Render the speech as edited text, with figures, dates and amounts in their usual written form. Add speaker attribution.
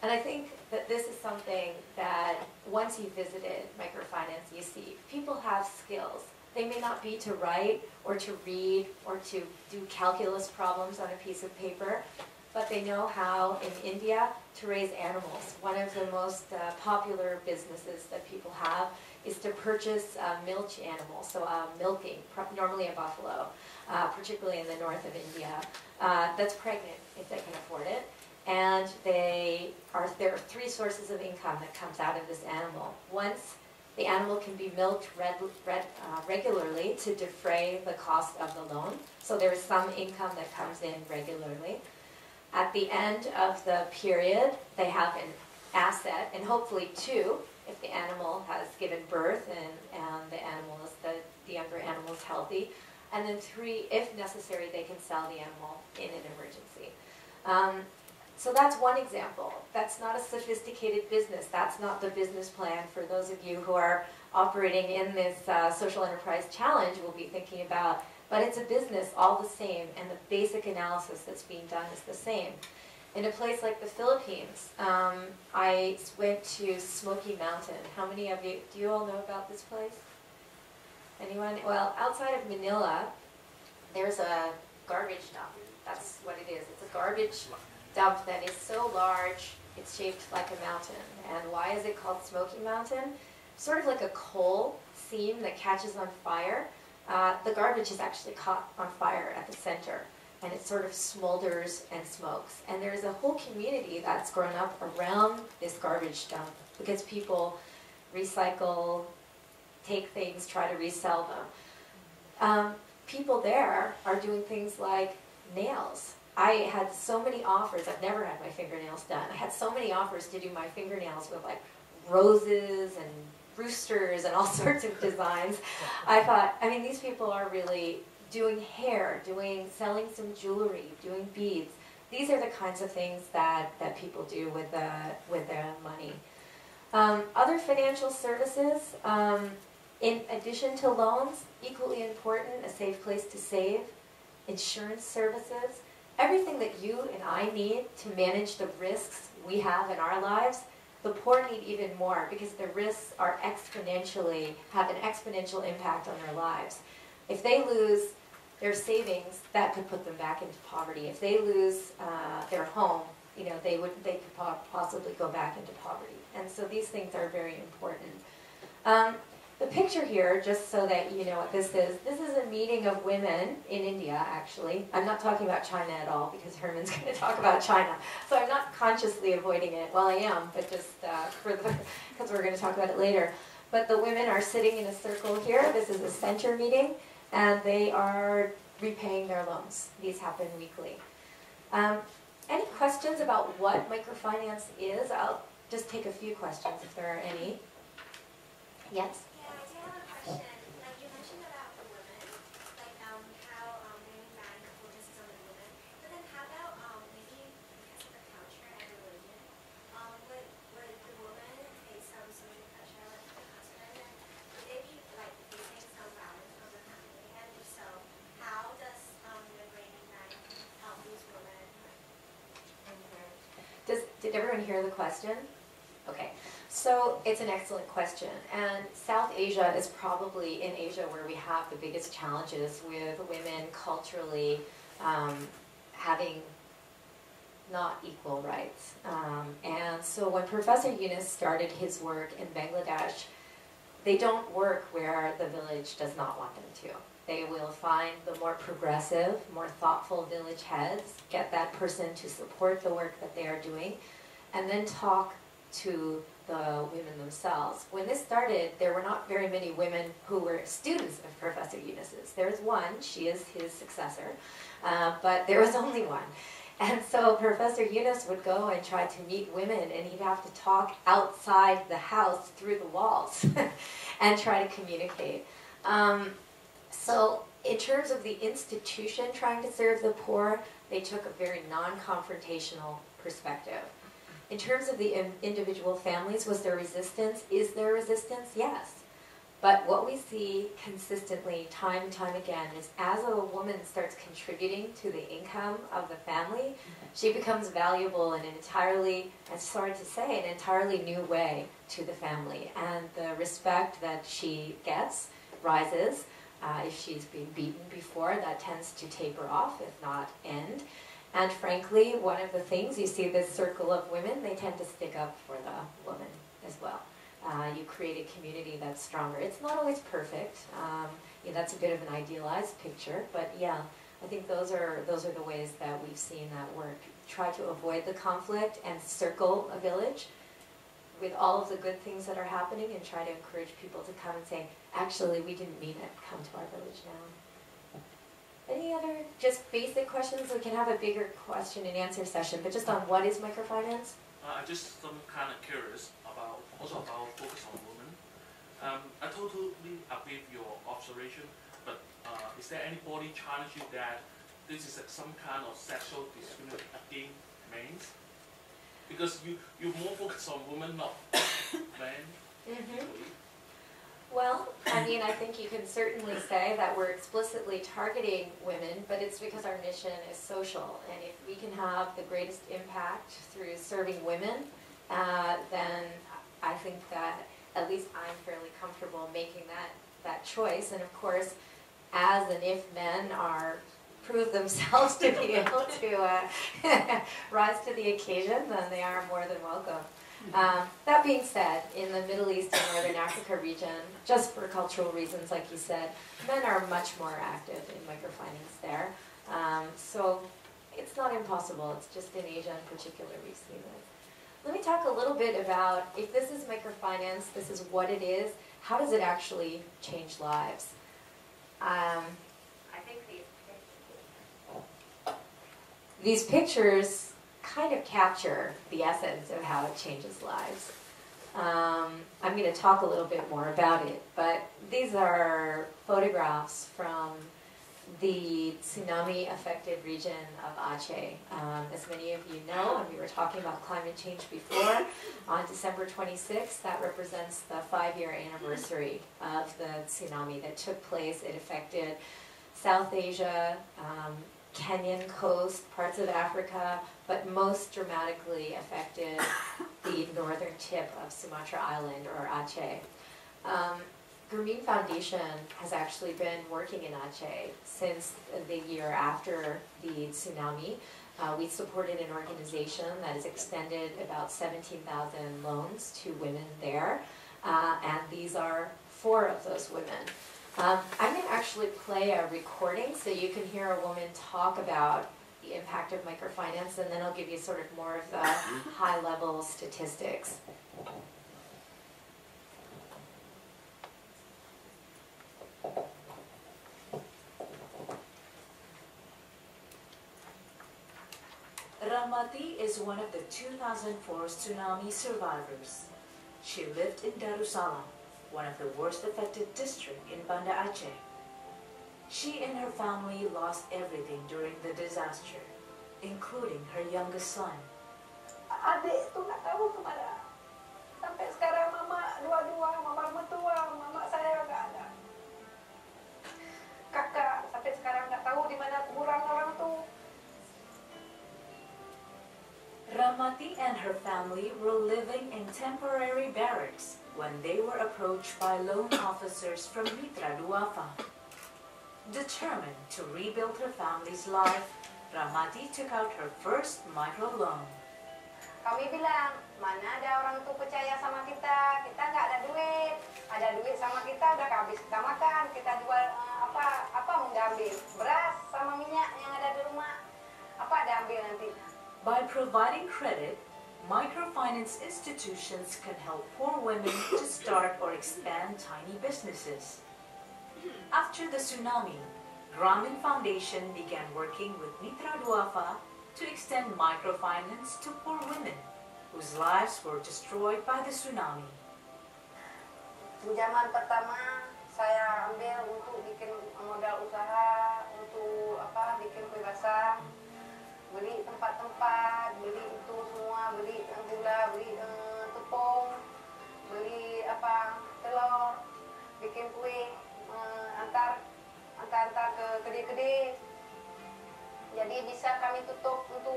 Speaker 1: And I think that this is something that once you visited microfinance, you see people have skills. They may not be to write or to read or to do calculus problems on a piece of paper, but they know how in India to raise animals. One of the most popular businesses that people have is to purchase milch animals, so milking, normally a buffalo, particularly in the north of India, that's pregnant if they can afford it. And there are 3 sources of income that comes out of this animal. Once the animal can be milked regularly to defray the cost of the loan, so there is some income that comes in regularly. At the end of the period, they have an asset, and hopefully 2, if the animal has given birth and the younger animal is healthy. And then 3, if necessary, they can sell the animal in an emergency. So that's one example. That's not a sophisticated business. That's not the business plan for those of you who are operating in this social enterprise challenge will be thinking about. But it's a business all the same, and the basic analysis that's being done is the same. In a place like the Philippines, I went to Smoky Mountain. How many of you, do you all know about this place? Anyone? Well, outside of Manila, there's a garbage dump. That's what it is. It's a garbage dump that is so large, it's shaped like a mountain. And why is it called Smoky Mountain? Sort of like a coal seam that catches on fire. The garbage is actually caught on fire at the center, and it sort of smolders and smokes. And there's a whole community that's grown up around this garbage dump because people recycle, take things, try to resell them. People there are doing things like nails. I had so many offers. I've never had my fingernails done. I had so many offers to do my fingernails with like roses and roosters and all sorts of designs. I thought, I mean, these people are really doing hair, selling some jewelry, doing beads. These are the kinds of things that people do with their money. Other financial services, in addition to loans, equally important, a safe place to save, insurance services, everything that you and I need to manage the risks we have in our lives. The poor need even more because the risks are have an exponential impact on their lives. If they lose their savings, that could put them back into poverty. If they lose their home, they could possibly go back into poverty. And so these things are very important. The picture here, just so that you know what this is a meeting of women in India, actually. I'm not talking about China at all, because Herman's going to talk about China. So I'm not consciously avoiding it. Well, I am, but just because we're going to talk about it later. But the women are sitting in a circle here. This is a center meeting, and they are repaying their loans. These happen weekly. Any questions about what microfinance is? I'll just take a few questions if there are any. Yes?
Speaker 2: Like you mentioned about the women, like how Women Bank focuses on the women, but then how about maybe because of the culture and religion, would the woman face some social pressure like the husband, and would they be like facing some violence from the family? And if so, how does the Women Bank help these women?
Speaker 1: Did everyone hear the question? Okay. So it's an excellent question, and South Asia is probably in Asia where we have the biggest challenges with women culturally having not equal rights. And so when Professor Yunus started his work in Bangladesh, they don't work where the village does not want them to. They will find the more progressive, more thoughtful village heads, get that person to support the work that they are doing, and then talk to the women themselves. When this started, there were not very many women who were students of Professor Yunus's. There's one, she is his successor, but there was only one. And so Professor Yunus would go and try to meet women, and he'd have to talk outside the house through the walls and try to communicate. So in terms of the institution trying to serve the poor, they took a very non-confrontational perspective. In terms of the individual families, was there resistance? Is there resistance? Yes. But what we see consistently, time and time again, is as a woman starts contributing to the income of the family, she becomes valuable in an entirely, and sorry to say, an entirely new way to the family. And the respect that she gets rises. If she's been beaten before, that tends to taper off, if not end. And frankly, one of the things, you see this circle of women, they tend to stick up for the woman as well. You create a community that's stronger. It's not always perfect. That's a bit of an idealized picture, but yeah, I think those are the ways that we've seen that work. Try to avoid the conflict and circle a village with all of the good things that are happening, and try to encourage people to come and say, actually, we didn't mean it. Come to our village now. Any other just basic questions? We can have a bigger question and answer session, but just on what is microfinance?
Speaker 3: I just some kind of curious about focus on women. I totally agree with your observation, but is there anybody challenge you that this is some kind of sexual discrimination against men? Because you more focus on women, not men.
Speaker 1: Mm-hmm. Well, I mean, I think you can certainly say that we're explicitly targeting women, but it's because our mission is social. And if we can have the greatest impact through serving women, then I think that at least I'm fairly comfortable making that choice. And of course, as and if men prove themselves to be able to rise to the occasion, then they are more than welcome. That being said, in the Middle East and Northern Africa region, just for cultural reasons, like you said, men are much more active in microfinance there. So it's not impossible. It's just in Asia in particular we've seen this. Let me talk a little bit about, if this is microfinance, this is what it is, how does it actually change lives? I think these pictures kind of capture the essence of how it changes lives. I'm going to talk a little bit more about it, but these are photographs from the tsunami-affected region of Aceh. As many of you know, and we were talking about climate change before, on December 26th, that represents the 5-year anniversary of the tsunami that took place. It affected South Asia, Kenyan coast, parts of Africa, but most dramatically affected the northern tip of Sumatra Island, or Aceh. Grameen Foundation has actually been working in Aceh since the year after the tsunami. We supported an organization that has extended about 17,000 loans to women there, and these are 4 of those women. I'm going to actually play a recording so you can hear a woman talk about the impact of microfinance, and then I'll give you sort of more of the high-level statistics.
Speaker 4: Rahmati is one of the 2004 tsunami survivors. She lived in Darussalam, one of the worst affected districts in Banda Aceh. She and her family lost everything during the disaster, including her youngest son.
Speaker 5: Adik itu nggak tahu kemana. Sampai sekarang mama dua-dua, mama mertua, mama saya nggak ada. Kakak sampai sekarang nggak tahu di mana kuburan orang tuh.
Speaker 4: Rahmati and her family were living in temporary barracks when they were approached by loan officers from Mitra Duafa. Determined to rebuild her family's life, Rahmati took out her first microloan.
Speaker 5: Kami bilang, mana ada orang tuh percaya sama kita nggak ada duit sama kita udah habis kita makan, kita jual apa mau diambil, beras sama minyak yang ada di rumah, apa ada ambil nanti.
Speaker 4: By providing credit, microfinance institutions can help poor women to start or expand tiny businesses. After the tsunami, Grameen Foundation began working with Mitra Duafa to extend microfinance to poor women whose lives were destroyed by the tsunami.
Speaker 5: Pinjaman pertama saya ambil untuk bikin modal usaha, untuk bikin kue basah, beli tempat-tempat, beli itu semua, beli gula, beli tepung, beli telur. bikin kue, antar ke kedai-kedai. Jadi bisa kami tutup untuk